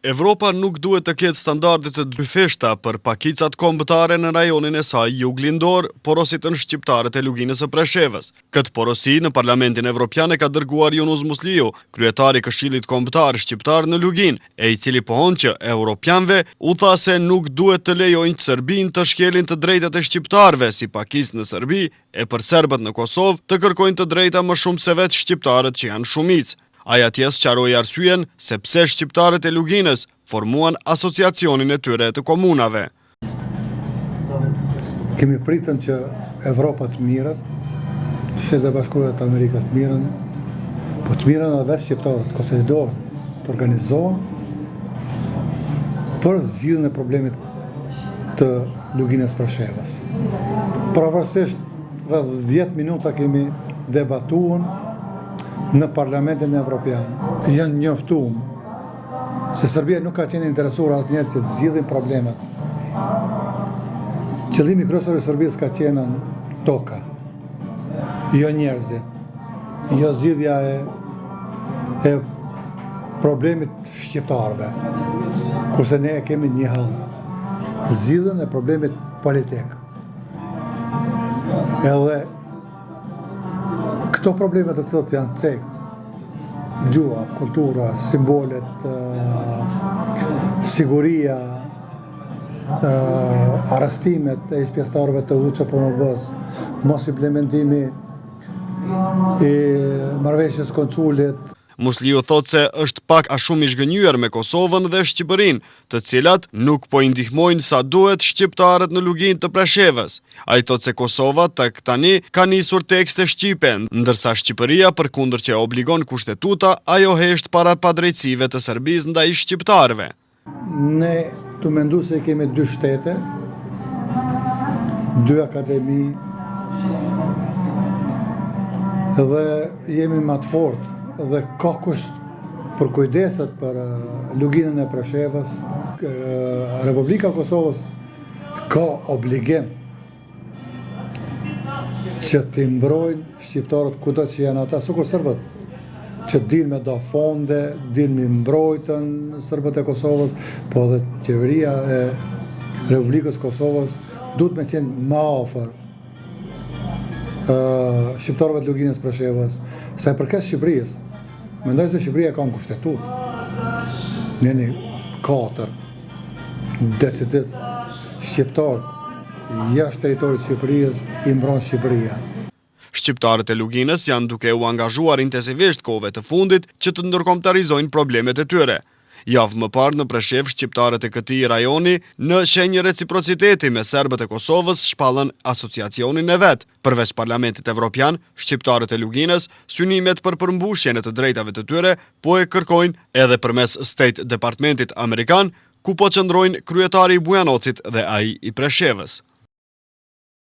Evropa nuk duhet të ketë standarde të dyfishta për pakicat kombëtare në rajonin e saj juglindor, porositë në shqiptarët e luginës së Preshevës. Këtë porosi në Parlamentin Evropian e ka dërguar Yunus Musliu, kryetari Këshillit Kombëtar Shqiptar në Lugin, e i cili pohon që europianëve u tha se nuk duhet të lejojnë Serbinë të shkelin të drejtat e shqiptarëve si pakisë në Serbi e për serbët në Kosovë të kërkojnë të drejta më shumë se vetë shqiptarët që janë shumicë. Ai atjes sqaroi arsyeën se pse shqiptarët e Luginës formuan asociacionin e tyre të komunave. Kemi pritën që Evropa të mirët, Shtetet e Bashkuara të Amerikës të mirën, po të mirën edhe vetë shqiptarët, konsolidohen, të organizohen për zgjidhjen e problemit të Luginës Preshevës. Pavarësisht rreth 10 minuta kemi debatuar në Parlamentin Evropian. Janë njoftuar se Serbia nuk ka qenë interesuar asnjëherë që të zgjidhin problemet. Qëllimi kryesor i Serbisë ka qenë toka, jo njerëzit, jo zgjidhja e problemit shqiptarëve, kurse ne kemi një hall, zgjidhjen e problemit politik. Edhe këto problemet të cilët janë cek, gjua, kultura, simbolet, siguria, arrestimet e pjesëtarëve të UÇPMB-s, mos implementimi i marrëveshjes konsulit. Musliu thot se është pak a shumë i zhgënjur me Kosovën dhe Shqipërinë, të cilat nuk po i ndihmojnë sa duhet shqiptarët në Luginë të Preshevës. Ai thot se Kosova tek tani ka nisur tekste shqipe, ndërsa Shqipëria përkundër që obligon kushtetuta, ajo hesht para padrejtësive të Serbisë ndaj shqiptarëve. Ne të mendu se kemi 2 shtete, 2 akademi, dhe jemi më të fortë dhe ka kusht për kujdeset për Luginën e Preshevës. Republika Kosovës ka obligim që të mbrojnë shqiptarët kudo që janë ata, sikur serbët, që din me do fonde, din me mbrojtën serbët e Kosovës, po dhe qeveria e Republikës Kosovës duhet me qenë më afër shqiptarëve të Luginës Preshevës, sa i përket Shqipërisë. Mendoj se Shqipëria ka në kushtetut. Njeni 4 decidet shqiptarët jashtë teritorit Shqipërisë i mbron Shqipëria. Shqiptarët e Luginës janë duke u angazhuar intensivisht kohëve të fundit që të ndërkombëtarizojnë problemet e tyre. Javë më parë në Preshev, shqiptarët e këtij rajoni në shenjë reciprociteti me serbët e Kosovës shpallën asociacionin e vet. Përveç Parlamentit Evropian, shqiptarët e Luginës synimet për përmbushjen e të drejtave të tyre po e kërkojnë edhe përmes State Departmentit Amerikan, ku po qëndrojnë kryetari i Bujanocit dhe ai i Preshevës.